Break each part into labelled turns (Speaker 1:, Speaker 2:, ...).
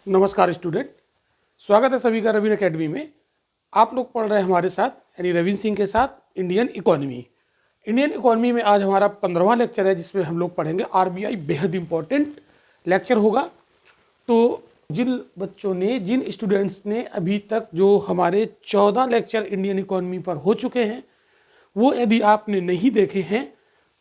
Speaker 1: नमस्कार स्टूडेंट, स्वागत है सभी का रवीन एकेडमी में। आप लोग पढ़ रहे हैं हमारे साथ यानी रवीन सिंह के साथ इंडियन इकोनॉमी। इंडियन इकोनॉमी में आज हमारा 15वां लेक्चर है जिसमें हम लोग पढ़ेंगे आरबीआई। बेहद इंपॉर्टेंट लेक्चर होगा। तो जिन स्टूडेंट्स ने अभी तक जो हमारे 14 लेक्चर इंडियन इकोनॉमी पर हो चुके हैं, वो यदि आपने नहीं देखे हैं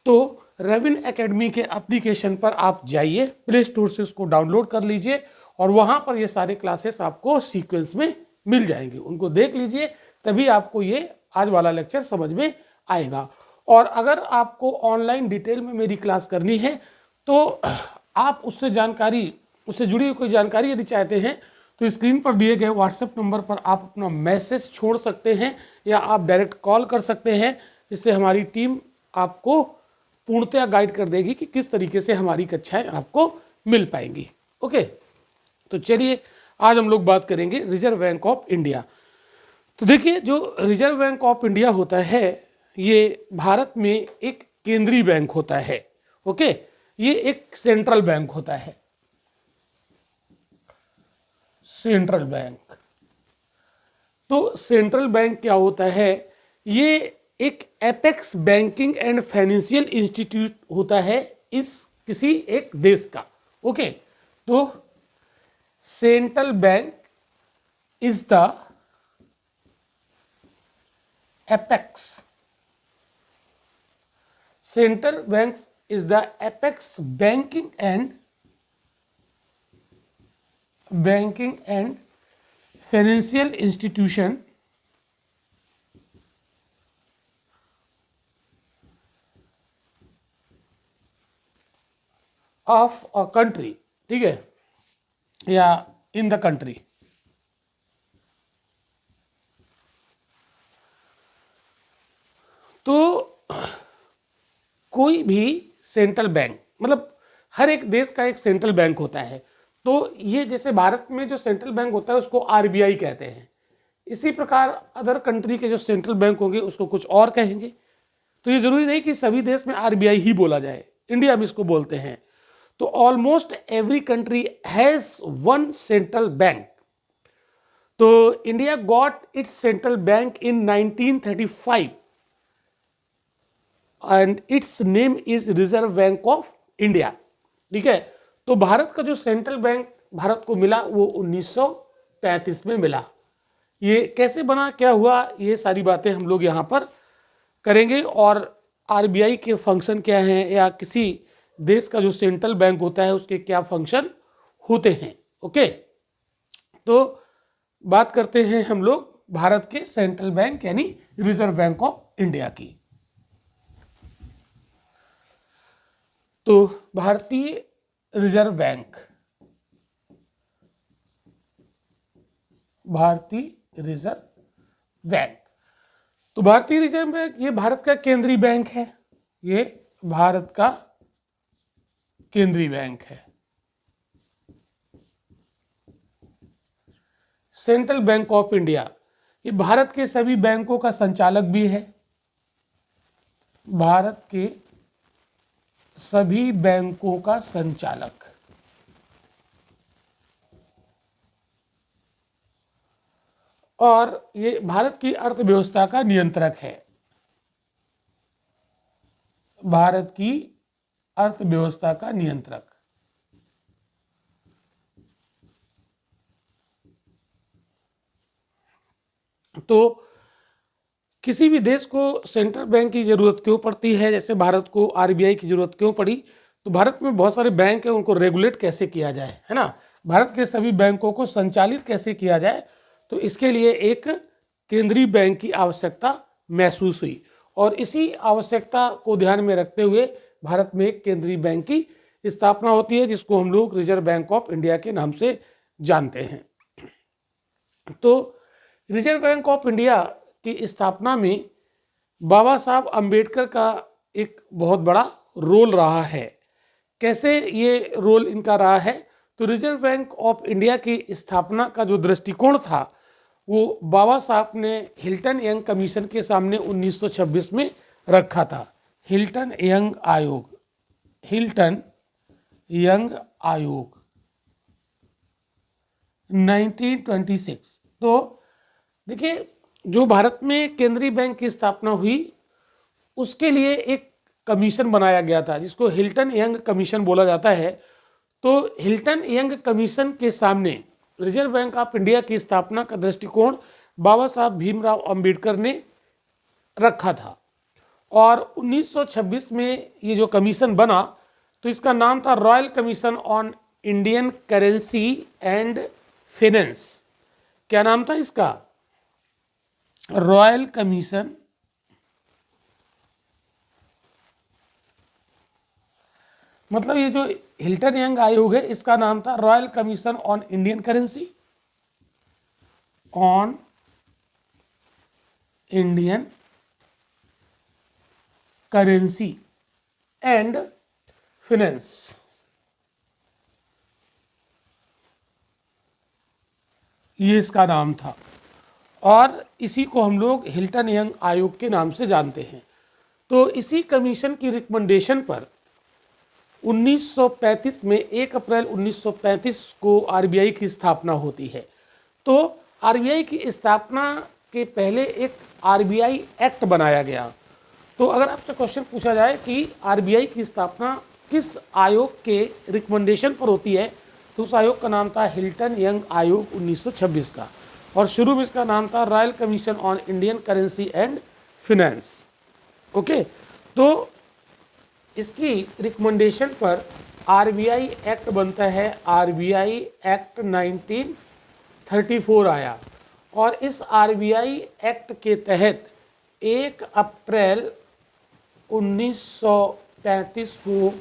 Speaker 1: तो रवीन एकेडमी के एप्लीकेशन पर आप जाइए, प्ले स्टोर से उसको डाउनलोड कर लीजिए और वहाँ पर ये सारे क्लासेस आपको सीक्वेंस में मिल जाएंगे। उनको देख लीजिए, तभी आपको ये आज वाला लेक्चर समझ में आएगा। और अगर आपको ऑनलाइन डिटेल में मेरी क्लास करनी है तो आप उससे जुड़ी हुई कोई जानकारी यदि चाहते हैं तो स्क्रीन पर दिए गए व्हाट्सएप नंबर पर आप अपना मैसेज छोड़ सकते हैं या आप डायरेक्ट कॉल कर सकते हैं, जिससे हमारी टीम आपको पूर्णतया गाइड कर देगी कि किस तरीके से हमारी कक्षाएं आपको मिल पाएंगी। ओके, तो चलिए आज हम लोग बात करेंगे रिजर्व बैंक ऑफ इंडिया। तो देखिए, जो रिजर्व बैंक ऑफ इंडिया होता है ये भारत में एक केंद्रीय बैंक होता है। ओके, ये एक सेंट्रल बैंक होता है, सेंट्रल बैंक। तो सेंट्रल बैंक क्या होता है? ये एक apex banking and financial institute होता है किसी एक देश का। ओके, तो central bank is the apex, central bank is the apex banking and financial institution of a country. ठीक है, या इन द कंट्री। तो कोई भी सेंट्रल बैंक, मतलब हर एक देश का एक सेंट्रल बैंक होता है। तो ये जैसे भारत में जो सेंट्रल बैंक होता है उसको आरबीआई कहते हैं, इसी प्रकार अदर कंट्री के जो सेंट्रल बैंक होंगे उसको कुछ और कहेंगे। तो ये जरूरी नहीं कि सभी देश में आरबीआई ही बोला जाए, इंडिया में इसको बोलते हैं। तो almost every country has one central bank. तो India got its central bank in 1935 and its name is reserve bank of India. ठीक है, तो भारत का जो सेंट्रल बैंक भारत को मिला वो 1935 में मिला। ये कैसे बना, क्या हुआ, ये सारी बातें हम लोग यहाँ पर करेंगे। और आरबीआई के फंक्शन क्या हैं या किसी देश का जो सेंट्रल बैंक होता है उसके क्या फंक्शन होते हैं। ओके, तो बात करते हैं हम लोग भारत के सेंट्रल बैंक यानी रिजर्व बैंक ऑफ इंडिया की। तो भारतीय रिजर्व बैंक, भारतीय रिजर्व बैंक, तो भारतीय रिजर्व बैंक ये भारत का केंद्रीय बैंक है। ये भारत का केंद्रीय बैंक है। सेंट्रल बैंक ऑफ इंडिया ये भारत के सभी बैंकों का संचालक भी है। भारत के सभी बैंकों का संचालक, और ये भारत की अर्थव्यवस्था का नियंत्रक है। भारत की अर्थव्यवस्था का नियंत्रक। तो किसी भी देश को सेंट्रल बैंक की जरूरत क्यों पड़ती है? जैसे भारत को आरबीआई की जरूरत क्यों पड़ी? तो भारत में बहुत सारे बैंक हैं, उनको रेगुलेट कैसे किया जाए, है ना, भारत के सभी बैंकों को संचालित कैसे किया जाए, तो इसके लिए एक केंद्रीय बैंक की आवश्यकता महसूस हुई। और इसी आवश्यकता को ध्यान में रखते हुए भारत में एक केंद्रीय बैंक की स्थापना होती है, जिसको हम लोग रिजर्व बैंक ऑफ इंडिया के नाम से जानते हैं। तो रिजर्व बैंक ऑफ इंडिया की स्थापना में बाबा साहब अंबेडकर का एक बहुत बड़ा रोल रहा है। कैसे ये रोल इनका रहा है? तो रिजर्व बैंक ऑफ इंडिया की स्थापना का जो दृष्टिकोण था वो बाबा साहब ने हिल्टन यंग कमीशन के सामने 1926 में रखा था। हिल्टन यंग आयोग, हिल्टन यंग आयोग 1926। तो देखिए, जो भारत में केंद्रीय बैंक की स्थापना हुई उसके लिए एक कमीशन बनाया गया था जिसको हिल्टन यंग कमीशन बोला जाता है। तो हिल्टन यंग कमीशन के सामने रिजर्व बैंक ऑफ इंडिया की स्थापना का दृष्टिकोण बाबा साहब भीमराव अंबेडकर ने रखा था। और 1926 में ये जो कमीशन बना तो इसका नाम था royal commission on Indian currency and finance. क्या नाम था इसका? रॉयल कमीशन मतलब ये जो हिल्टन यंग आयोग है इसका नाम था royal commission on Indian currency, on Indian currency and finance. ये इसका नाम था और इसी को हम लोग हिल्टन यंग आयोग के नाम से जानते हैं। तो इसी कमीशन की रिकमेंडेशन पर 1935 में 1 अप्रैल 1935 को आरबीआई की स्थापना होती है। तो आरबीआई की स्थापना के पहले एक आरबीआई एक्ट बनाया गया। तो अगर आपसे क्वेश्चन पूछा जाए कि आरबीआई की स्थापना किस आयोग के रिकमेंडेशन पर होती है तो उस आयोग का नाम था हिल्टन यंग आयोग 1926 का, और शुरू में इसका नाम था royal commission on Indian currency and finance. Okay, तो इसकी रिकमेंडेशन पर आरबीआई एक्ट बनता है। आरबीआई एक्ट 1934 आया और इस आरबीआई एक्ट के तहत 1 अप्रैल 1935 को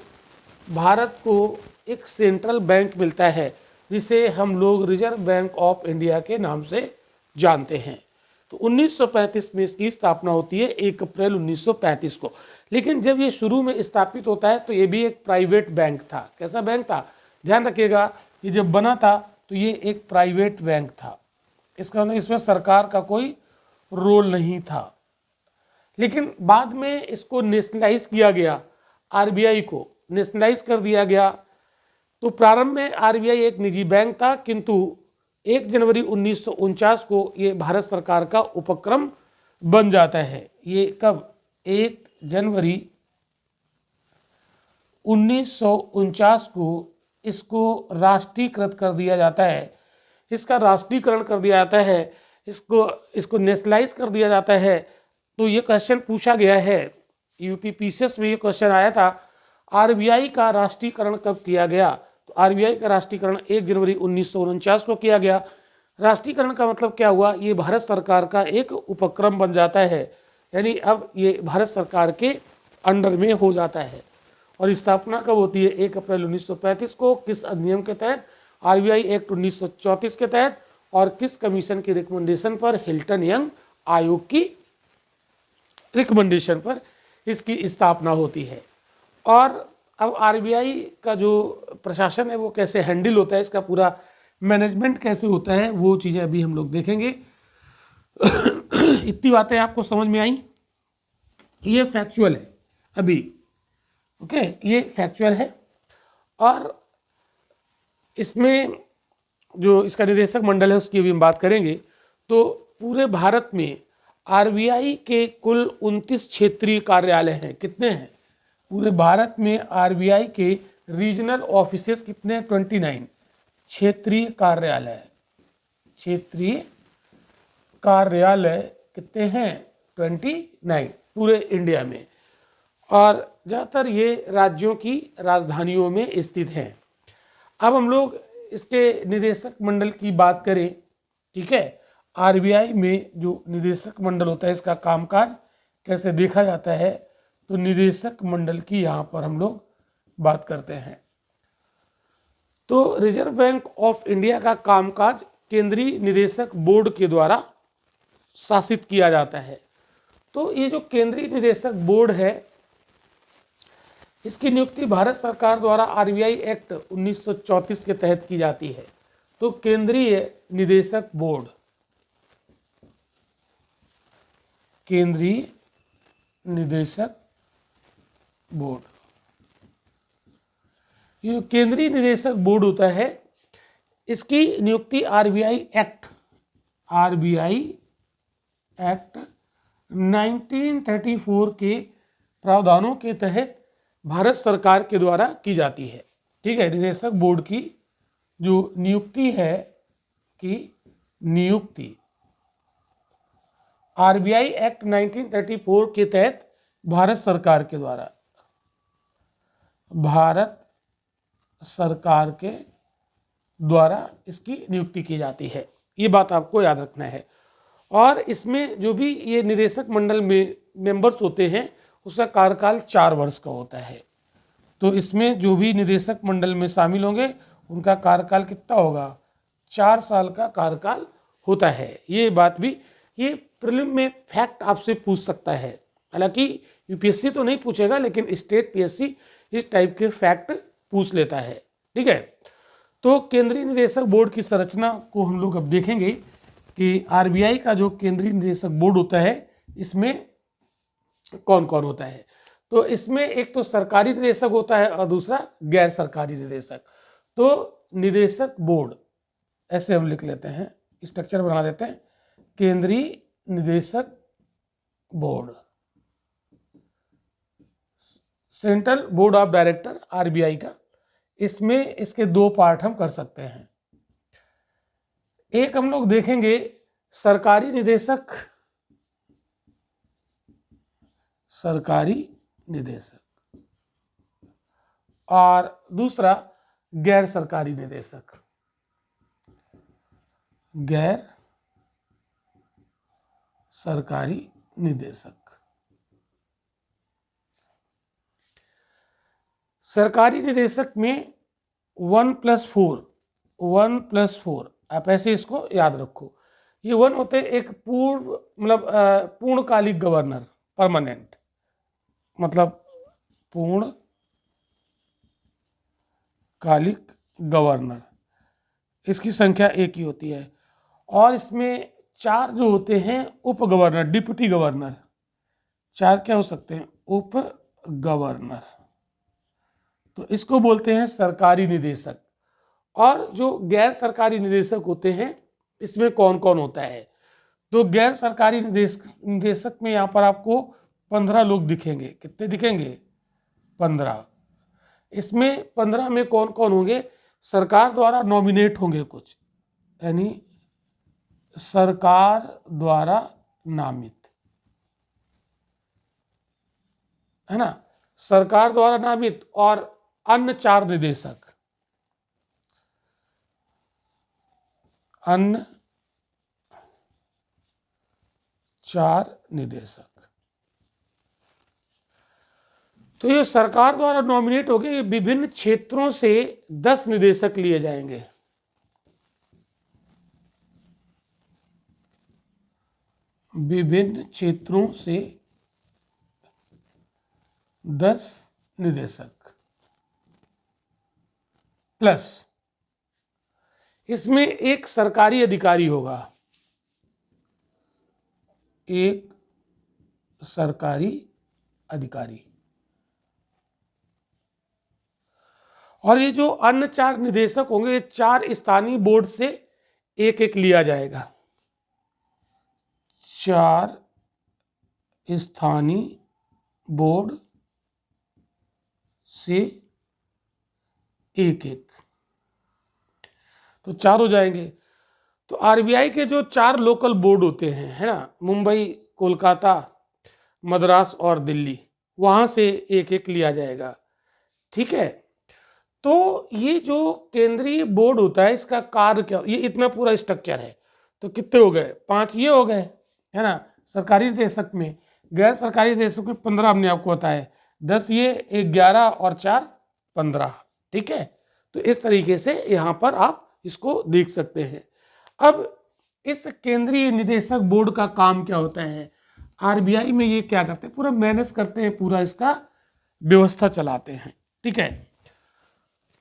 Speaker 1: भारत को एक सेंट्रल बैंक मिलता है जिसे हम लोग रिजर्व बैंक ऑफ इंडिया के नाम से जानते हैं। तो 1935 में इसकी स्थापना होती है 1 अप्रैल 1935 को। लेकिन जब ये शुरू में स्थापित होता है तो ये भी एक प्राइवेट बैंक था। कैसा बैंक था? ध्यान रखिएगा, ये जब बना था तो ये एक प्राइवेट बैंक था। इसका मतलब इसमें सरकार का कोई रोल नहीं था। लेकिन बाद में इसको नेशनलाइज किया गया, आरबीआई को नेशनलाइज कर दिया गया। तो प्रारंभ में आरबीआई एक निजी बैंक था, किंतु 1 जनवरी 1949 को ये भारत सरकार का उपक्रम बन जाता है। ये कब? 1 जनवरी 1949 को इसको राष्ट्रीयकृत कर दिया जाता है। इसका राष्ट्रीयकरण कर दिया जाता है, इसको नेशनलाइज कर दिया जाता है। तो ये क्वेश्चन पूछा गया है, यूपी पीसीएस में ये क्वेश्चन आया था, आरबीआई का राष्ट्रीयकरण कब किया गया? तो आरबीआई का राष्ट्रीयकरण 1 जनवरी 1949 को किया गया। राष्ट्रीयकरण का मतलब क्या हुआ? ये भारत सरकार का एक उपक्रम बन जाता है, यानी अब ये भारत सरकार के अंडर में हो जाता है। और स्थापना कब होती है? 1 अप्रैल 1935 को। किस अधिनियम के तहत? आरबीआई एक्ट 1934 के तहत। और किस कमीशन की रिकमेंडेशन पर? हिल्टन यंग आयोग की रिकमेंडेशन पर इसकी स्थापना होती है। और अब आरबीआई का जो प्रशासन है वो कैसे हैंडल होता है, इसका पूरा मैनेजमेंट कैसे होता है, वो चीज़ें अभी हम लोग देखेंगे। इतनी बातें आपको समझ में आई? ये फैक्चुअल है अभी। ओके, ये फैक्चुअल है। और इसमें जो इसका निदेशक मंडल है उसकी भी हम बात करेंगे। तो पूरे भारत में आरबीआई के कुल 29 क्षेत्रीय कार्यालय हैं। कितने हैं? पूरे भारत में आरबीआई के रीजनल ऑफिसेस कितने हैं? 29 क्षेत्रीय कार्यालय। क्षेत्रीय कार्यालय कितने हैं? 29 पूरे इंडिया में। और ज़्यादातर ये राज्यों की राजधानियों में स्थित हैं। अब हम लोग इसके निदेशक मंडल की बात करें, ठीक है। आरबीआई में जो निदेशक मंडल होता है इसका कामकाज कैसे देखा जाता है, तो निदेशक मंडल की यहाँ पर हम लोग बात करते हैं। तो रिजर्व बैंक ऑफ इंडिया का कामकाज केंद्रीय निदेशक बोर्ड के द्वारा शासित किया जाता है। तो ये जो केंद्रीय निदेशक बोर्ड है इसकी नियुक्ति भारत सरकार द्वारा आरबीआई एक्ट 1934 के तहत की जाती है। तो केंद्रीय निदेशक बोर्ड, केंद्रीय निदेशक बोर्ड, ये केंद्रीय निदेशक बोर्ड होता है इसकी नियुक्ति आरबीआई एक्ट 1934 के प्रावधानों के तहत भारत सरकार के द्वारा की जाती है। ठीक है, निदेशक बोर्ड की जो नियुक्ति है कि नियुक्ति आरबीआई एक्ट 1934 के तहत भारत सरकार के द्वारा इसकी नियुक्ति की जाती है। ये बात आपको याद रखना है। और इसमें जो भी ये निदेशक मंडल में मेंबर्स होते हैं उसका कार्यकाल 4 वर्ष का होता है। तो इसमें जो भी निदेशक मंडल में शामिल होंगे उनका कार्यकाल कितना होगा, 4 साल का कार्यकाल होता है। ये बात भी ये प्रीलिम में फैक्ट आपसे पूछ सकता है, हालांकि यूपीएससी तो नहीं पूछेगा लेकिन स्टेट पीएससी इस टाइप के फैक्ट पूछ लेता है। ठीक है, तो केंद्रीय निदेशक बोर्ड की संरचना को हम लोग अब देखेंगे कि आरबीआई का जो केंद्रीय निदेशक बोर्ड होता है इसमें कौन कौन होता है। तो इसमें एक तो सरकारी निदेशक होता है और दूसरा गैर सरकारी निदेशक। तो निदेशक बोर्ड ऐसे हम लिख लेते हैं, स्ट्रक्चर बना देते हैं, केंद्रीय निदेशक board, central board of director RBI का। इसमें इसके 2 पार्ट हम कर सकते हैं। एक हम लोग देखेंगे सरकारी निदेशक और दूसरा गैर सरकारी निदेशक। सरकारी निदेशक में 1+4 आप ऐसे इसको याद रखो। ये 1 होते एक पूर्णकालिक गवर्नर, परमानेंट मतलब पूर्णकालिक गवर्नर, इसकी संख्या 1 ही होती है। और इसमें 4 जो होते हैं उप गवर्नर, डिप्टी गवर्नर, 4 क्या हो सकते हैं, उप गवर्नर। तो इसको बोलते हैं सरकारी निदेशक। और जो गैर सरकारी निदेशक होते हैं इसमें कौन कौन होता है, तो गैर सरकारी निदेशक में यहाँ पर आपको 15 लोग दिखेंगे। कितने दिखेंगे, 15। इसमें 15 में कौन कौन होंगे, सरकार द्वारा नॉमिनेट होंगे कुछ, यानी सरकार द्वारा नामित, है ना, सरकार द्वारा नामित। और अन्य 4 निदेशक, अन्य 4 निदेशक। तो ये सरकार द्वारा नॉमिनेट हो गए। विभिन्न क्षेत्रों से 10 निदेशक लिए जाएंगे। विभिन्न क्षेत्रों से 10 निदेशक प्लस इसमें एक सरकारी अधिकारी होगा, एक सरकारी अधिकारी। और ये जो अन्य 4 निदेशक होंगे ये 4 स्थानीय बोर्ड से एक एक लिया जाएगा, 4 स्थानीय बोर्ड से एक एक, तो 4 हो जाएंगे। तो आरबीआई के जो 4 लोकल बोर्ड होते हैं, है ना, मुंबई, कोलकाता, मद्रास और दिल्ली, वहां से एक एक लिया जाएगा। ठीक है, तो ये जो केंद्रीय बोर्ड होता है इसका कार्य क्या, ये इतना पूरा स्ट्रक्चर है। तो कितने हो गए, 5 ये हो गए, है ना, सरकारी निदेशक में। गैर सरकारी निदेशक में 15 हमने आपको बताया, 10 ये, 1 11 और 4 15। ठीक है, तो इस तरीके से यहाँ पर आप इसको देख सकते हैं। अब इस केंद्रीय निदेशक बोर्ड का काम क्या होता है, आरबीआई में ये क्या करते हैं, पूरा मैनेज करते हैं, पूरा इसका व्यवस्था चलाते हैं। ठीक है,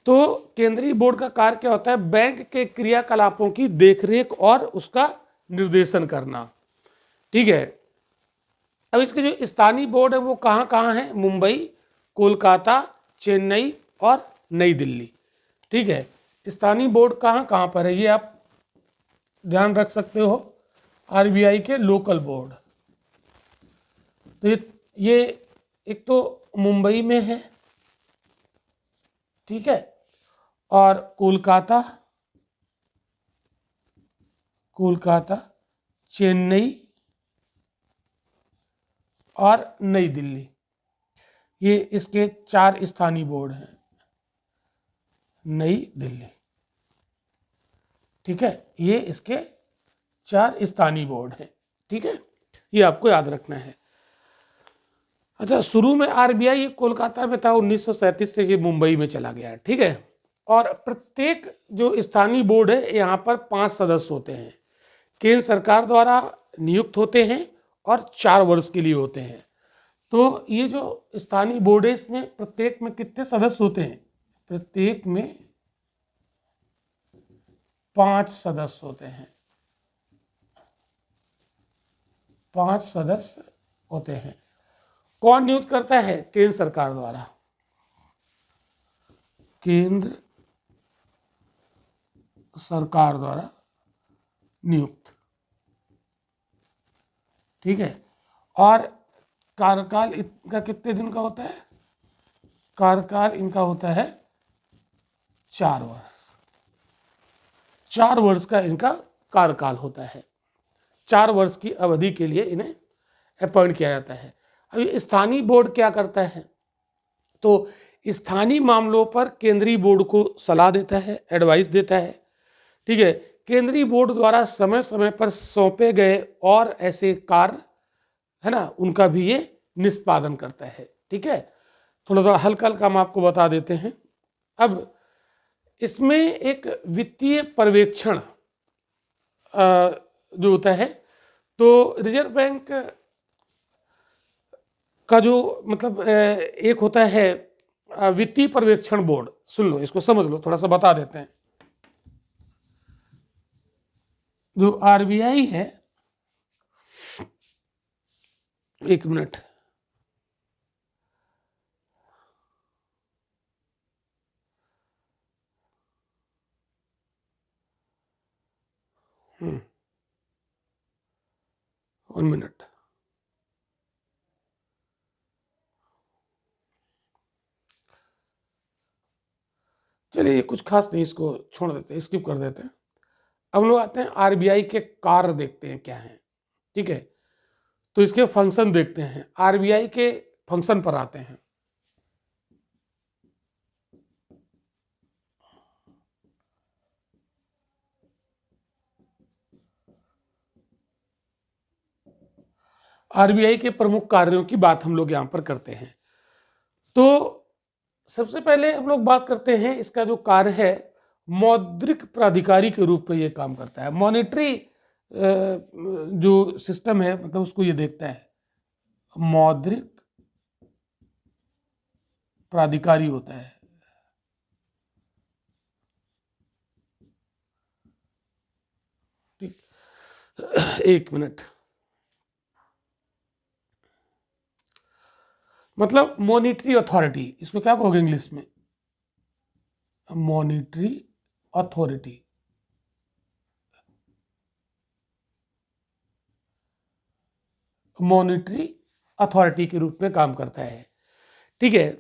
Speaker 1: तो केंद्रीय बोर्ड का कार्य क्या होता है, बैंक के क्रियाकलापों की देखरेख और उसका निर्देशन करना। ठीक है, अब इसके जो स्थानीय बोर्ड है वो कहाँ कहाँ है, मुंबई, कोलकाता, चेन्नई और नई दिल्ली। ठीक है, स्थानीय बोर्ड कहाँ कहाँ पर है ये आप ध्यान रख सकते हो। आरबीआई के लोकल बोर्ड, तो ये एक तो मुंबई में है, ठीक है, और कोलकाता, चेन्नई और नई दिल्ली, ये इसके 4 स्थानीय बोर्ड हैं। नई दिल्ली, ठीक है, ये इसके 4 स्थानीय बोर्ड हैं, ठीक है, ये आपको याद रखना है। अच्छा, शुरू में आरबीआई कोलकाता में था, 1937 से ये मुंबई में चला गया, ठीक है। और प्रत्येक जो स्थानीय बोर्ड है यहाँ पर 5 सदस्य होते हैं, केंद्र सरकार द्वारा नियुक्त होते हैं और 4 वर्ष के लिए होते हैं। तो ये जो स्थानीय बोर्ड है इसमें प्रत्येक में कितने सदस्य होते हैं? प्रत्येक में 5 सदस्य होते हैं, 5 सदस्य होते हैं। कौन नियुक्त करता है? केंद्र सरकार द्वारा, केंद्र सरकार द्वारा नियुक्त, ठीक है। और कार्यकाल इनका कितने दिन का होता है? कार्यकाल इनका होता है 4 वर्ष, 4 वर्ष का इनका कार्यकाल होता है। 4 वर्ष की अवधि के लिए इन्हें अपॉइंट किया जाता है। अभी स्थानीय बोर्ड क्या करता है? तो स्थानीय मामलों पर केंद्रीय बोर्ड को सलाह देता है, एडवाइस देता है, ठीक है। केंद्रीय बोर्ड द्वारा समय समय पर सौंपे गए और ऐसे कार्य है ना, उनका भी ये निष्पादन करता है, ठीक है। थोड़ा थोड़ा हल्का हल्का हम आपको बता देते हैं। अब इसमें एक वित्तीय पर्यवेक्षण जो होता है, तो रिजर्व बैंक का जो मतलब एक होता है वित्तीय पर्यवेक्षण बोर्ड। सुन लो, इसको समझ लो, थोड़ा सा बता देते हैं। जो आरबीआई है, एक मिनट, वन मिनट, चलिए कुछ खास नहीं, इसको छोड़ देते हैं, स्किप कर देते हैं। अब लोग आते हैं आरबीआई के कार्य देखते हैं क्या है, ठीक है। तो इसके फंक्शन देखते हैं, आरबीआई के फंक्शन पर आते हैं। आरबीआई के प्रमुख कार्यों की बात हम लोग यहां पर करते हैं। तो सबसे पहले हम लोग बात करते हैं, इसका जो कार्य है मौद्रिक प्राधिकारी के रूप में ये काम करता है। मॉनेटरी जो सिस्टम है, मतलब उसको ये देखता है, मौद्रिक प्राधिकारी होता है, ठीक। एक मिनट, मतलब मॉनिटरी अथॉरिटी, इसको क्या कहोगे इंग्लिश में? मॉनिटरी अथॉरिटी, मॉनिटरी अथॉरिटी के रूप में काम करता है, ठीक है।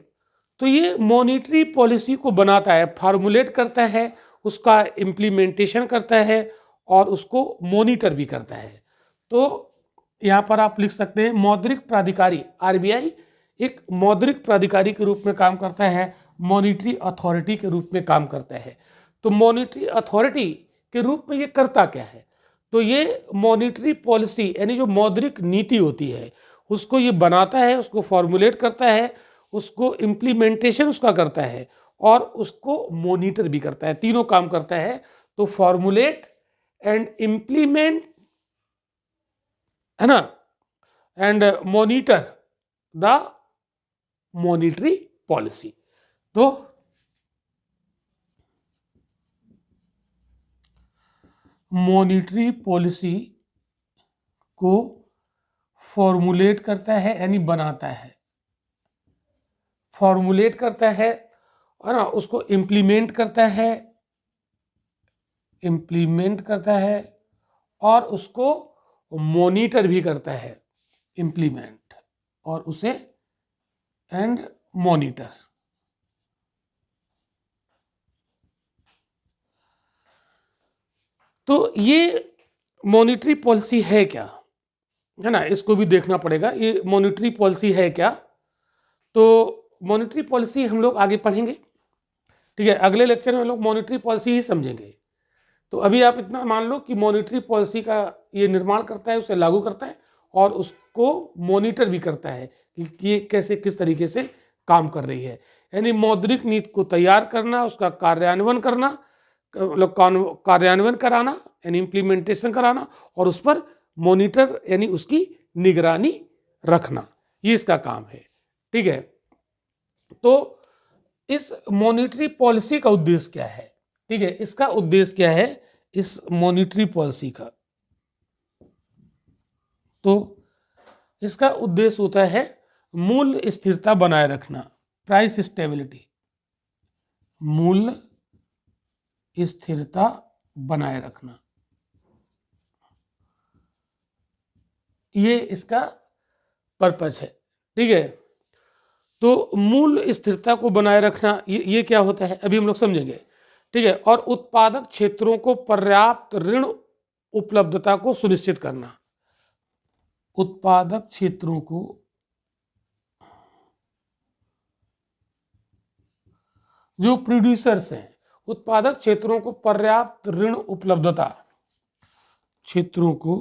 Speaker 1: तो ये मॉनिटरी पॉलिसी को बनाता है, फार्मुलेट करता है, उसका इम्प्लीमेंटेशन करता है और उसको मॉनिटर भी करता है। तो यहाँ पर आप लिख सकते हैं मौद्रिक प्राधिकारी, आरबीआई एक मौद्रिक प्राधिकारी के रूप में काम करता है, मॉनिटरी अथॉरिटी के रूप में काम करता है। तो मॉनिटरी अथॉरिटी के रूप में ये करता क्या है? तो ये मॉनिटरी पॉलिसी यानी जो मौद्रिक नीति होती है उसको ये बनाता है, उसको फॉर्मुलेट करता है, उसको इम्प्लीमेंटेशन उसका करता है और उसको मॉनिटर भी करता है, तीनों काम करता है। तो फॉर्मुलेट एंड इम्प्लीमेंट, है ना, and monitor the monetary policy. तो मॉनिटरी पॉलिसी को फॉर्मुलेट करता है यानी बनाता है, फॉर्मुलेट करता है ना, उसको इम्प्लीमेंट करता है इम्प्लीमेंट करता है और उसको मॉनिटर भी करता है, इम्प्लीमेंट और उसे एंड मॉनिटर। तो ये मॉनिटरी पॉलिसी है क्या, है ना, इसको भी देखना पड़ेगा, ये मॉनिटरी पॉलिसी है क्या। तो मॉनिटरी पॉलिसी हम लोग आगे पढ़ेंगे, ठीक है, अगले लेक्चर में हम लोग मॉनिटरी पॉलिसी ही समझेंगे। तो अभी आप इतना मान लो कि मॉनिटरी पॉलिसी का ये निर्माण करता है, उसे लागू करता है और उसको मॉनिटर भी करता है कि ये कैसे किस तरीके से काम कर रही है। यानी मौद्रिक नीति को तैयार करना, उसका कार्यान्वयन करना, मतलब कार्यान्वयन कराना यानी इम्प्लीमेंटेशन कराना और उस पर मॉनिटर यानी उसकी निगरानी रखना, ये इसका काम है, ठीक है। तो इस मॉनिटरी पॉलिसी का उद्देश्य क्या है, ठीक है, इसका उद्देश्य क्या है इस मॉनिटरी पॉलिसी का। तो इसका उद्देश्य होता है मूल्य स्थिरता बनाए रखना, प्राइस स्टेबिलिटी, मूल्य स्थिरता बनाए रखना, ये इसका पर्पस है, ठीक है। तो मूल्य स्थिरता को बनाए रखना ये क्या होता है अभी हम लोग समझेंगे, ठीक है। और उत्पादक क्षेत्रों को पर्याप्त ऋण उपलब्धता को सुनिश्चित करना, उत्पादक क्षेत्रों को जो प्रोड्यूसर्स हैं, उत्पादक क्षेत्रों को पर्याप्त ऋण उपलब्धता, क्षेत्रों को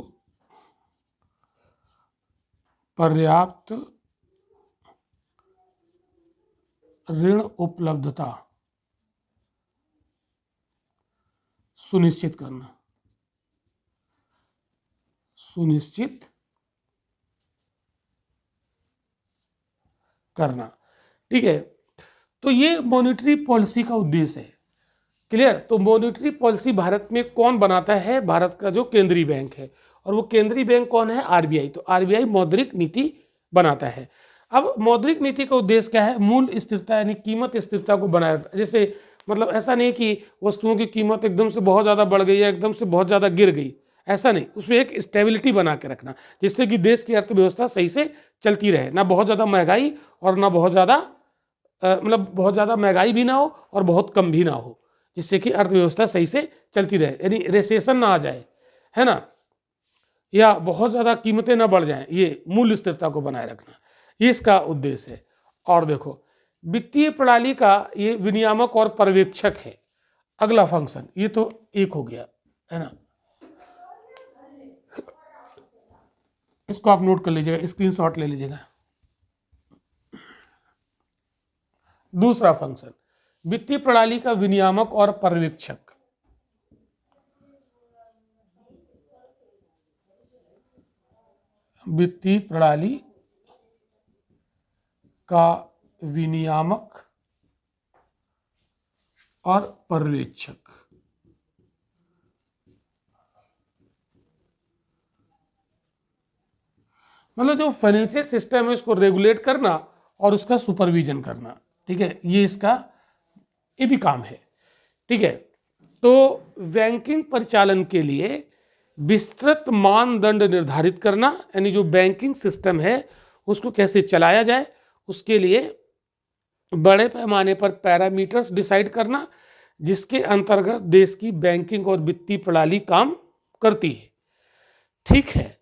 Speaker 1: पर्याप्त ऋण उपलब्धता सुनिश्चित करना, सुनिश्चित करना, ठीक है। तो ये मॉनिटरी पॉलिसी का उद्देश्य है, क्लियर। तो मॉनिटरी पॉलिसी भारत में कौन बनाता है, भारत का जो केंद्रीय बैंक है, और वो केंद्रीय बैंक कौन है, आरबीआई। तो आरबीआई मौद्रिक नीति बनाता है। अब मौद्रिक नीति का उद्देश्य क्या है, मूल्य स्थिरता यानी कीमत स्थिरता को बनाए रखना। जैसे मतलब ऐसा नहीं कि वस्तुओं की कीमत एकदम से बहुत ज़्यादा बढ़ गई या एकदम से बहुत ज़्यादा गिर गई, ऐसा नहीं, उसमें एक स्टेबिलिटी बना के रखना जिससे कि देश की अर्थव्यवस्था सही से चलती रहे, ना बहुत ज़्यादा महंगाई और ना बहुत ज़्यादा मतलब बहुत ज़्यादा महंगाई भी ना हो और बहुत कम भी ना हो, जिससे कि अर्थव्यवस्था सही से चलती रहे, यानी रिसेशन ना आ जाए, है ना, या बहुत ज़्यादा कीमतें ना बढ़ जाएं, ये मूल्य स्थिरता को बनाए रखना, ये इसका उद्देश्य है। और देखो वित्तीय प्रणाली का ये विनियामक और पर्यवेक्षक है, अगला फंक्शन, ये तो एक हो गया, है ना, इसको आप नोट कर लीजिएगा, स्क्रीनशॉट ले लीजिएगा। दूसरा फंक्शन वित्तीय प्रणाली का विनियामक और पर्यवेक्षक, वित्तीय प्रणाली का विनियामक और पर्यवेक्षक, मतलब जो फाइनेंशियल सिस्टम है उसको रेगुलेट करना और उसका सुपरविजन करना, ठीक है, ये इसका ये भी काम है, ठीक है। तो बैंकिंग परिचालन के लिए विस्तृत मानदंड निर्धारित करना, यानी जो बैंकिंग सिस्टम है उसको कैसे चलाया जाए उसके लिए बड़े पैमाने पर पैरामीटर्स डिसाइड करना, जिसके अंतर्गत देश की बैंकिंग और वित्तीय प्रणाली काम करती है, ठीक है।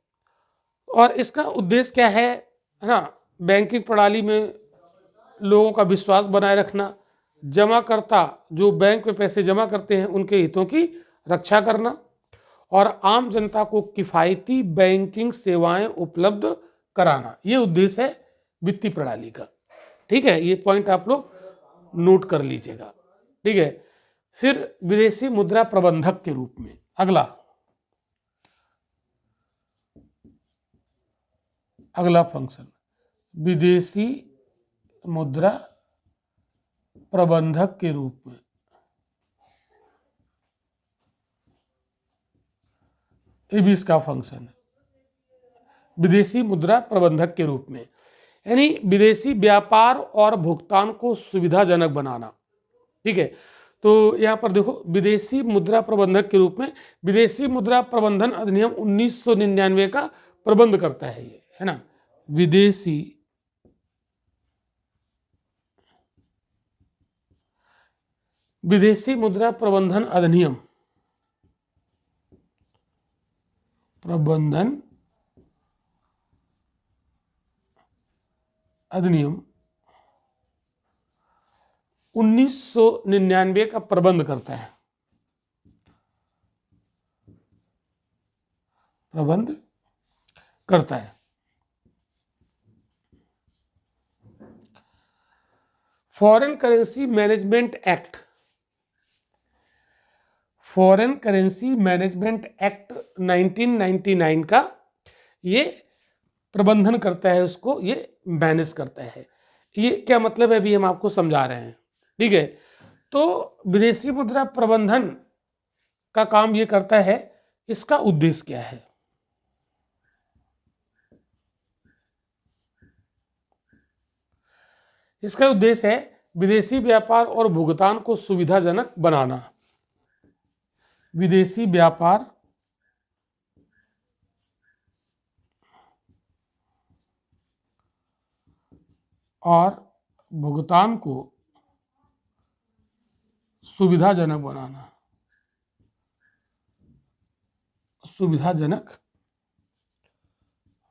Speaker 1: और इसका उद्देश्य क्या है ना, बैंकिंग प्रणाली में लोगों का विश्वास बनाए रखना, जमाकर्ता जो बैंक में पैसे जमा करते हैं उनके हितों की रक्षा करना और आम जनता को किफ़ायती बैंकिंग सेवाएं उपलब्ध कराना, ये उद्देश्य है वित्तीय प्रणाली का, ठीक है। ये पॉइंट आप लोग नोट कर लीजिएगा, ठीक है। फिर विदेशी मुद्रा प्रबंधक के रूप में अगला फंक्शन विदेशी मुद्रा प्रबंधक के रूप में, ये भी इसका फंक्शन है, विदेशी मुद्रा प्रबंधक के रूप में, यानी विदेशी व्यापार और भुगतान को सुविधाजनक बनाना, ठीक है। तो यहाँ पर देखो, विदेशी मुद्रा प्रबंधक के रूप में विदेशी मुद्रा प्रबंधन अधिनियम 1999 का प्रबंध करता है ये, है ना। विदेशी मुद्रा प्रबंधन अधिनियम 1999 का प्रबंध करता है, फॉरेन करेंसी मैनेजमेंट एक्ट, 1999 का ये प्रबंधन करता है, उसको ये मैनेज करता है। ये क्या मतलब है अभी हम आपको समझा रहे हैं, ठीक है। तो विदेशी मुद्रा प्रबंधन का काम ये करता है, इसका उद्देश्य क्या है? इसका उद्देश्य है विदेशी व्यापार और भुगतान को सुविधाजनक बनाना। विदेशी व्यापार और भुगतान को सुविधाजनक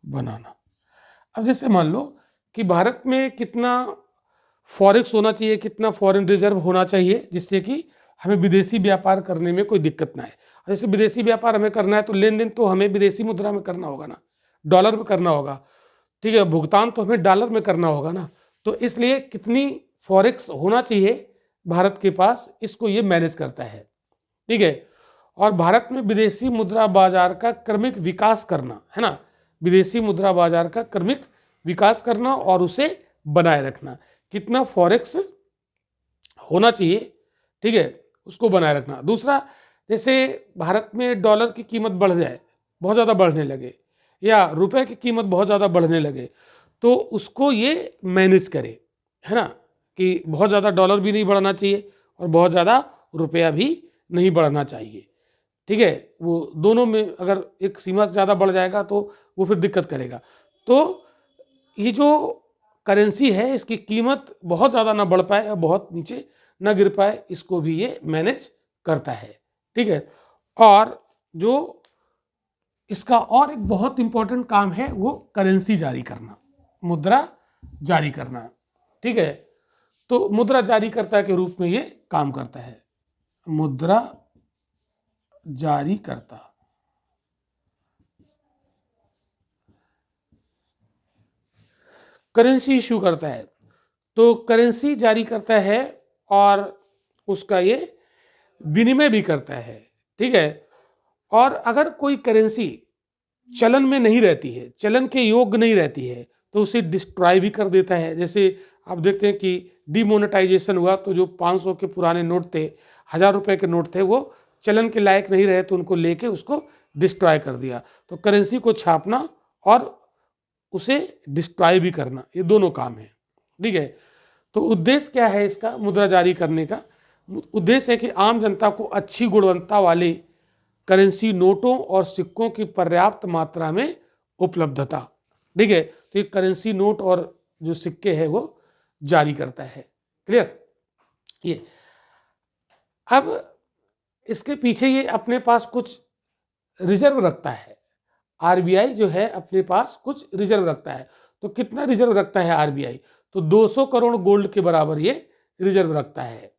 Speaker 1: बनाना। अब जैसे मान लो कि भारत में कितना फॉरेक्स होना चाहिए, कितना फॉरेन रिजर्व होना चाहिए, जिससे कि हमें विदेशी व्यापार करने में कोई दिक्कत ना आए। जैसे विदेशी व्यापार हमें करना है तो लेन देन तो हमें विदेशी मुद्रा में करना होगा ना, डॉलर में करना होगा, ठीक है। भुगतान तो हमें डॉलर में करना होगा ना। तो इसलिए कितनी फॉरेक्स होना चाहिए भारत के पास, इसको ये मैनेज करता है, ठीक है। और भारत में विदेशी मुद्रा बाजार का क्रमिक विकास करना, है ना, विदेशी मुद्रा बाजार का क्रमिक विकास करना और उसे बनाए रखना। कितना फॉरेक्स होना चाहिए, ठीक है, उसको बनाए रखना। दूसरा, जैसे भारत में डॉलर की कीमत बढ़ जाए, बहुत ज़्यादा बढ़ने लगे, या रुपए की कीमत बहुत ज़्यादा बढ़ने लगे, तो उसको ये मैनेज करे, है ना, कि बहुत ज़्यादा डॉलर भी नहीं बढ़ना चाहिए और बहुत ज़्यादा रुपया भी नहीं बढ़ना चाहिए, ठीक है। वो दोनों में अगर एक सीमा से ज़्यादा बढ़ जाएगा तो वो फिर दिक्कत करेगा। तो ये जो करेंसी है, इसकी कीमत बहुत ज़्यादा ना बढ़ पाए और बहुत नीचे ना गिर पाए, इसको भी ये मैनेज करता है, ठीक है। और जो इसका और एक बहुत इंपॉर्टेंट काम है वो करेंसी जारी करना, मुद्रा जारी करना, ठीक है। तो मुद्रा जारीकर्ता के रूप में ये काम करता है, मुद्रा जारीकर्ता। करेंसी इशू करता है, तो करेंसी जारी करता है और उसका ये विनिमय भी करता है, ठीक है। और अगर कोई करेंसी चलन में नहीं रहती है, चलन के योग्य नहीं रहती है, तो उसे डिस्ट्रॉय भी कर देता है। जैसे आप देखते हैं कि डिमोनेटाइजेशन हुआ, तो जो 500 के पुराने नोट थे, 1000 रुपए के नोट थे, वो चलन के लायक नहीं रहे, तो उनको लेके उसको डिस्ट्रॉय कर दिया। तो करेंसी को छापना और उसे डिस्ट्रॉय भी करना, ये दोनों काम है, ठीक है। तो उद्देश्य क्या है इसका, मुद्रा जारी करने का उद्देश्य है कि आम जनता को अच्छी गुणवत्ता वाले करेंसी नोटों और सिक्कों की पर्याप्त मात्रा में उपलब्धता, ठीक है। तो ये करेंसी नोट और जो सिक्के हैं वो जारी करता है, क्लियर। ये अब इसके पीछे ये अपने पास कुछ रिजर्व रखता है, आरबीआई जो है अपने पास कुछ रिजर्व रखता है। तो कितना रिजर्व रखता है आरबीआई? तो 200 करोड़ गोल्ड के बराबर ये रिजर्व रखता है।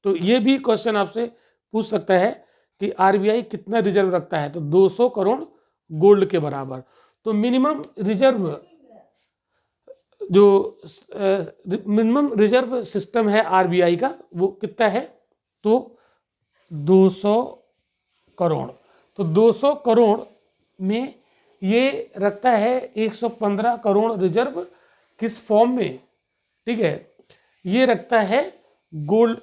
Speaker 1: तो ये भी क्वेश्चन आपसे पूछ सकता है कि आरबीआई कितना रिजर्व रखता है, तो 200 करोड़ गोल्ड के बराबर। तो मिनिमम रिजर्व सिस्टम है आरबीआई का, वो कितना है, तो 200 करोड़। तो 200 करोड़ में ये रखता है 115 करोड़ रिजर्व, किस फॉर्म में, ठीक है, ये रखता है गोल्ड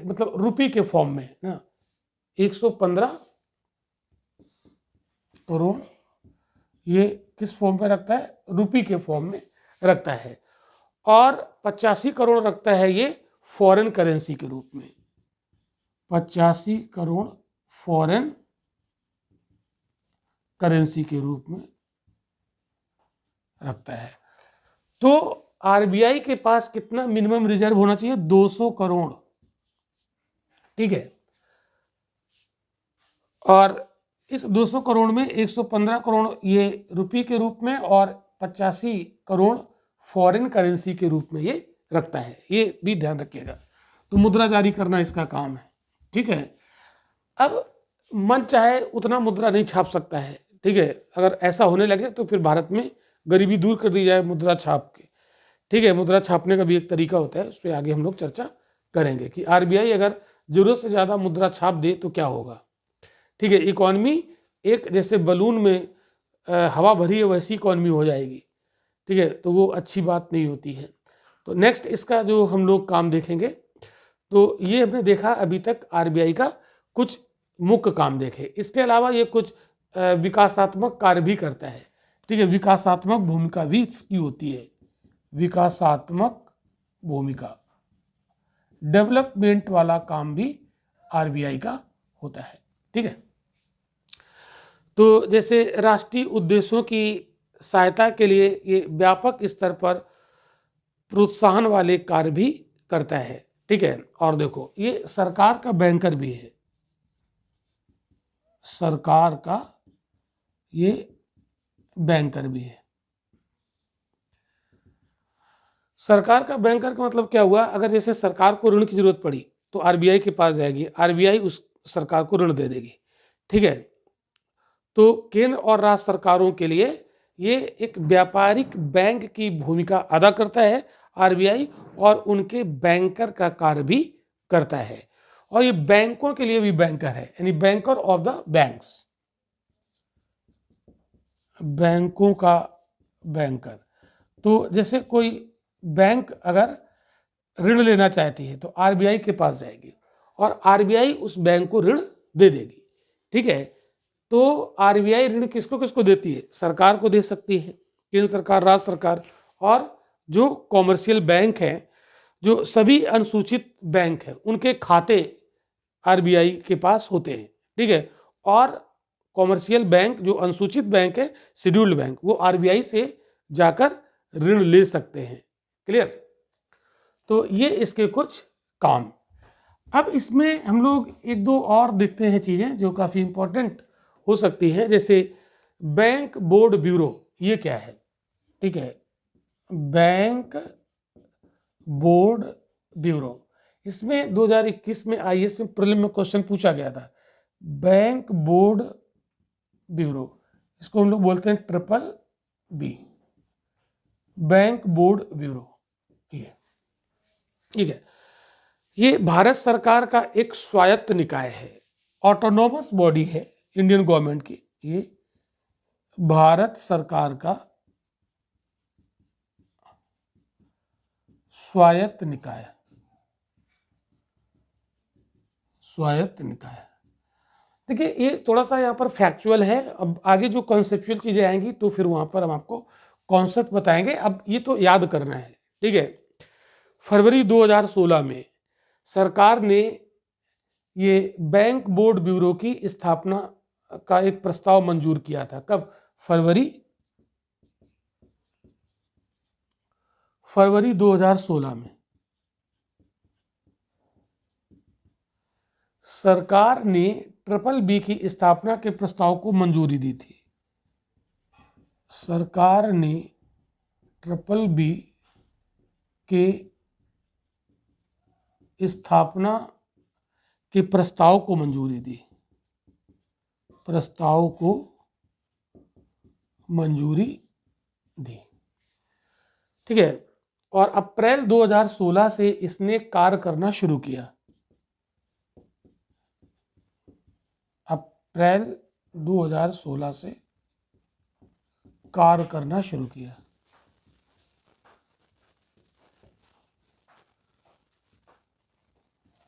Speaker 1: मतलब रुपये के फॉर्म में ना, 115 करोड़ ये किस फॉर्म में रखता है, रुपये के फॉर्म में रखता है। और 85 करोड़ रखता है ये फॉरेन करेंसी के रूप में, 85 करोड़ फॉरेन करेंसी के रूप में रखता है। तो आरबीआई के पास कितना मिनिमम रिजर्व होना चाहिए? 200 करोड़। ठीक है, और इस 200 करोड़ में 115 करोड़ ये रुपये के रूप में और 85 करोड़ फॉरेन करेंसी के रूप में ये रखता है, ये भी ध्यान रखिएगा। तो मुद्रा जारी करना इसका काम है। ठीक है, अब मन चाहे उतना मुद्रा नहीं छाप सकता है। ठीक है, अगर ऐसा होने लगे तो फिर भारत में गरीबी दूर कर दी जाए मुद्रा छाप के। ठीक है, मुद्रा छापने का भी एक तरीका होता है, उस पर आगे हम लोग चर्चा करेंगे कि आरबीआई अगर जरूरत से ज़्यादा मुद्रा छाप दे तो क्या होगा। ठीक है, इकॉनमी एक जैसे बलून में हवा भरी है वैसी इकॉनमी हो जाएगी। ठीक है, तो वो अच्छी बात नहीं होती है। तो नेक्स्ट इसका जो हम लोग काम देखेंगे, तो ये हमने देखा अभी तक आरबीआई का कुछ मुख्य काम देखे। इसके अलावा ये कुछ विकासात्मक कार्य भी करता है। ठीक है, विकासात्मक भूमिका भी इसकी होती है, विकासात्मक भूमिका, डेवलपमेंट वाला काम भी आरबीआई का होता है। ठीक है, तो जैसे राष्ट्रीय उद्देश्यों की सहायता के लिए ये व्यापक स्तर पर प्रोत्साहन वाले कार्य भी करता है। ठीक है, और देखो ये सरकार का बैंकर भी है, सरकार का ये बैंकर भी है। सरकार का बैंकर का मतलब क्या हुआ? अगर जैसे सरकार को ऋण की जरूरत पड़ी तो आरबीआई के पास जाएगी, आरबीआई उस सरकार को ऋण दे देगी। ठीक है, तो केंद्र और राज्य सरकारों के लिए ये एक व्यापारिक बैंक की भूमिका अदा करता है आरबीआई, और उनके बैंकर का कार्य भी करता है। और ये बैंकों के लिए भी बैंकर है, यानी बैंकर ऑफ द बैंक्स, बैंकों का बैंकर। तो जैसे कोई बैंक अगर ऋण लेना चाहती है तो आरबीआई के पास जाएगी और आरबीआई उस बैंक को ऋण दे देगी। ठीक है, तो आरबीआई ऋण किसको किसको देती है? सरकार को दे सकती है, केंद्र सरकार, राज्य सरकार, और जो कॉमर्शियल बैंक हैं, जो सभी अनुसूचित बैंक हैं, उनके खाते आरबीआई के पास होते हैं। ठीक है, और कॉमर्शियल बैंक जो अनुसूचित बैंक है, शेड्यूल्ड बैंक, वो आरबीआई से जाकर ऋण ले सकते हैं। क्लियर? तो ये इसके कुछ काम। अब इसमें हम लोग एक दो और देखते हैं चीज़ें जो काफ़ी इंपॉर्टेंट हो सकती है। जैसे बैंक बोर्ड ब्यूरो, ये क्या है? ठीक है, बैंक बोर्ड ब्यूरो, इसमें 2021 में आईएएस में प्रीलिम में क्वेश्चन पूछा गया था। बैंक बोर्ड ब्यूरो, इसको हम लोग बोलते हैं triple B, bank board bureau. ये ठीक है, ये भारत सरकार का एक स्वायत्त निकाय है, ऑटोनोमस बॉडी है इंडियन गवर्नमेंट की। ये भारत सरकार का स्वायत्त निकाय, स्वायत्त निकाय। देखिए ये थोड़ा सा यहाँ पर फैक्चुअल है, अब आगे जो कॉन्सेप्चुअल चीजें आएंगी तो फिर वहां पर हम आपको कॉन्सेप्ट बताएंगे। अब ये तो याद करना है। ठीक है, फरवरी 2016 में सरकार ने ये बैंक बोर्ड ब्यूरो की स्थापना का एक प्रस्ताव मंजूर किया था। कब? फरवरी 2016 में सरकार ने ट्रिपल बी की स्थापना के प्रस्ताव को मंजूरी दी थी। सरकार ने ट्रिपल बी के स्थापना के प्रस्ताव को मंजूरी दी, प्रस्ताव को मंजूरी दी। ठीक है, और अप्रैल 2016 से इसने कार्य करना शुरू किया। अप्रैल 2016 से कार्य करना शुरू किया।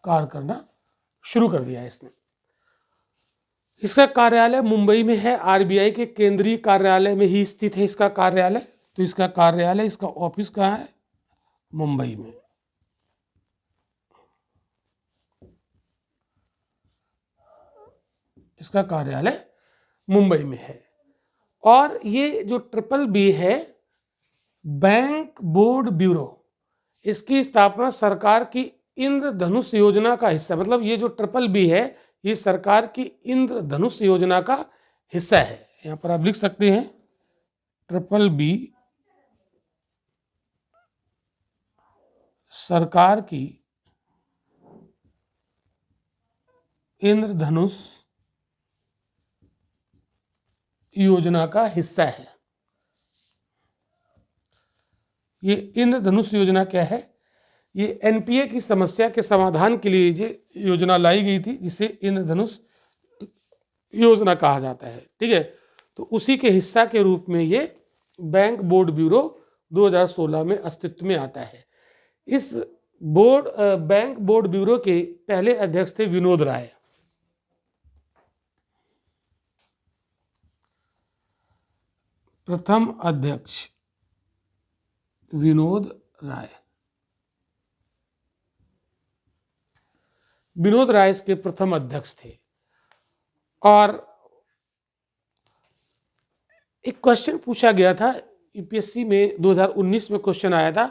Speaker 1: कार्य करना शुरू कर दिया इसने। इसका कार्यालय मुंबई में है, आरबीआई के केंद्रीय कार्यालय में ही स्थित है इसका कार्यालय। तो इसका कार्यालय, इसका ऑफिस कहाँ है? मुंबई में। इसका कार्यालय मुंबई में है। और ये जो ट्रिपल बी है, बैंक बोर्ड ब्यूरो, इसकी स्थापना सरकार की इंद्रधनुष योजना का हिस्सा, मतलब ये जो ट्रिपल बी है ये सरकार की इंद्रधनुष योजना का हिस्सा है। यहां पर आप लिख सकते हैं ट्रिपल बी सरकार की इंद्रधनुष योजना का हिस्सा है। ये इंद्रधनुष योजना क्या है? ये एनपीए की समस्या के समाधान के लिए ये योजना लाई गई थी, जिसे इंद्रधनुष योजना कहा जाता है। ठीक है, तो उसी के हिस्सा के रूप में ये बैंक बोर्ड ब्यूरो 2016 में अस्तित्व में आता है। इस बैंक बोर्ड ब्यूरो के पहले अध्यक्ष थे विनोद राय। प्रथम अध्यक्ष विनोद राय। विनोद राय इसके प्रथम अध्यक्ष थे। और एक क्वेश्चन पूछा गया था यूपीएससी में, 2019 में क्वेश्चन आया था।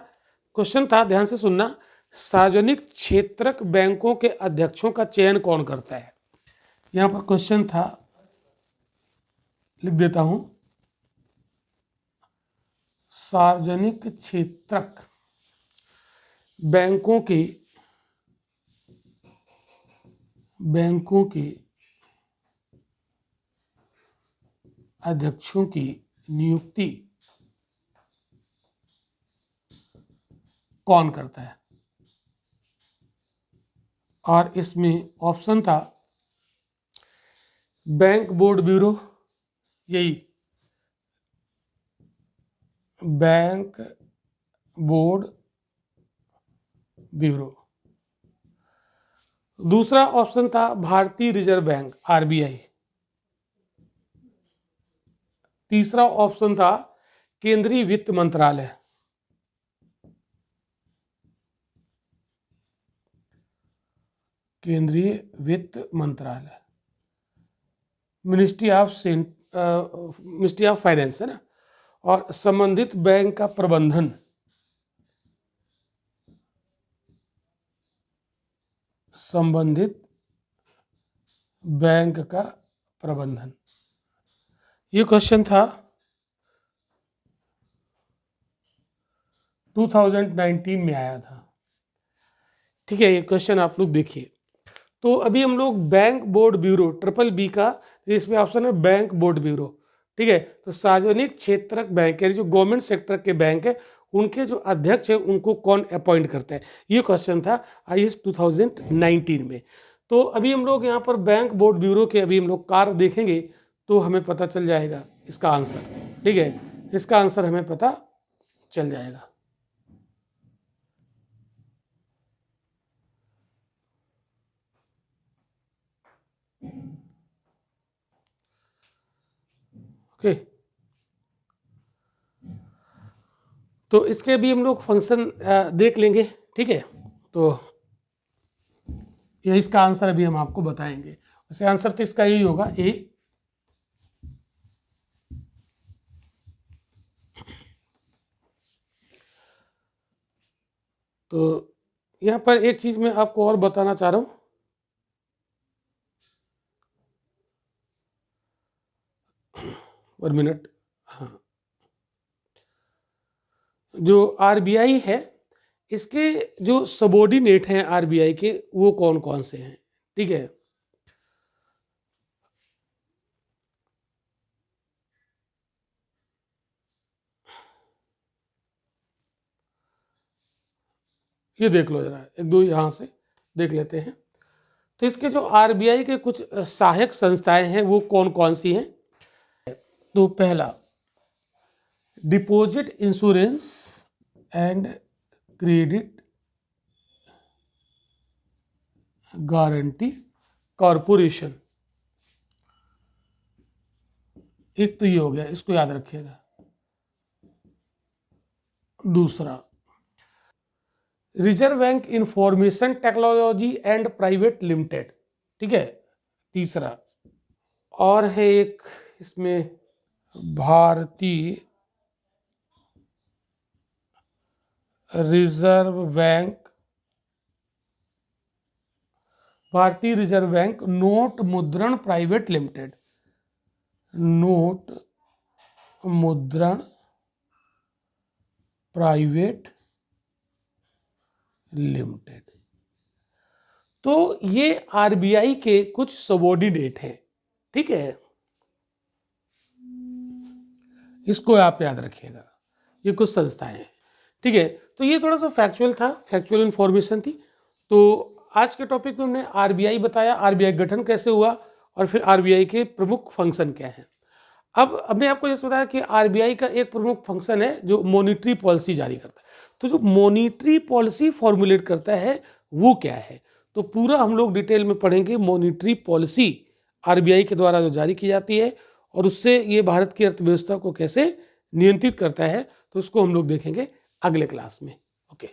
Speaker 1: क्वेश्चन था, ध्यान से सुनना, सार्वजनिक क्षेत्रक बैंकों के अध्यक्षों का चयन कौन करता है? यहां पर क्वेश्चन था, लिख देता हूं, सार्वजनिक क्षेत्रक बैंकों के अध्यक्षों की नियुक्ति कौन करता है? और इसमें ऑप्शन था बैंक बोर्ड ब्यूरो, यही बैंक बोर्ड ब्यूरो। दूसरा ऑप्शन था भारतीय रिजर्व बैंक, आरबीआई। तीसरा ऑप्शन था केंद्रीय वित्त मंत्रालय। केंद्रीय वित्त मंत्रालय, मिनिस्ट्री ऑफ फाइनेंस है ना। और संबंधित बैंक का प्रबंधन, संबंधित बैंक का प्रबंधन। ये क्वेश्चन था 2019 में आया था। ठीक है, ये क्वेश्चन आप लोग देखिए। तो अभी हम लोग bank board bureau triple B का, इसमें ऑप्शन है बैंक बोर्ड ब्यूरो। ठीक है, तो सार्वजनिक क्षेत्रक बैंक, यानी जो गवर्नमेंट सेक्टर के बैंक है, उनके जो अध्यक्ष है उनको कौन अपॉइंट करता है, ये क्वेश्चन था आईएएस 2019 में। तो अभी हम लोग यहाँ पर बैंक बोर्ड ब्यूरो के अभी हम लोग कार्य देखेंगे तो हमें पता चल जाएगा इसका आंसर। ठीक है, इसका आंसर हमें पता चल जाएगा। ओके, तो इसके भी हम लोग फंक्शन देख लेंगे। ठीक है, तो ये इसका आंसर अभी हम आपको बताएंगे। वैसे आंसर तो इसका यही होगा, ए। तो यहाँ पर एक चीज मैं आपको और बताना चाह रहा हूं, एक मिनट। हाँ, जो आरबीआई है, इसके जो सबॉर्डिनेट हैं आरबीआई के, वो कौन कौन से हैं? ठीक है, ये देख लो जरा, एक दो यहां से देख लेते हैं। तो इसके जो आरबीआई के कुछ सहायक संस्थाएं हैं वो कौन कौन सी हैं? तो पहला, deposit insurance and credit guarantee corporation, एक तो ये हो गया, इसको याद रखिएगा। दूसरा, reserve bank information technology and private limited. ठीक है, तीसरा, और है एक इसमें भारतीय रिजर्व बैंक, भारतीय रिजर्व बैंक नोट मुद्रण प्राइवेट लिमिटेड, नोट मुद्रण प्राइवेट लिमिटेड। तो ये आरबीआई के कुछ सबॉर्डिनेट हैं, ठीक है, इसको आप याद रखिएगा, ये कुछ संस्थाएं हैं, ठीक है। तो ये थोड़ा सा फैक्चुअल था, फैक्चुअल इंफॉर्मेशन थी। तो आज के टॉपिक में हमने आरबीआई बताया, आरबीआई गठन कैसे हुआ और फिर आरबीआई के प्रमुख फंक्शन क्या हैं। अब हमने आपको जैसे बताया कि आरबीआई का एक प्रमुख फंक्शन है जो मॉनिटरी पॉलिसी जारी करता है। तो जो मॉनिटरी पॉलिसी फॉर्मुलेट करता है वो क्या है, तो पूरा हम लोग डिटेल में पढ़ेंगे। मॉनिटरी पॉलिसी आरबीआई के द्वारा जो जारी की जाती है और उससे ये भारत की अर्थव्यवस्था को कैसे नियंत्रित करता है, तो उसको हम लोग देखेंगे अगले क्लास में। ओके।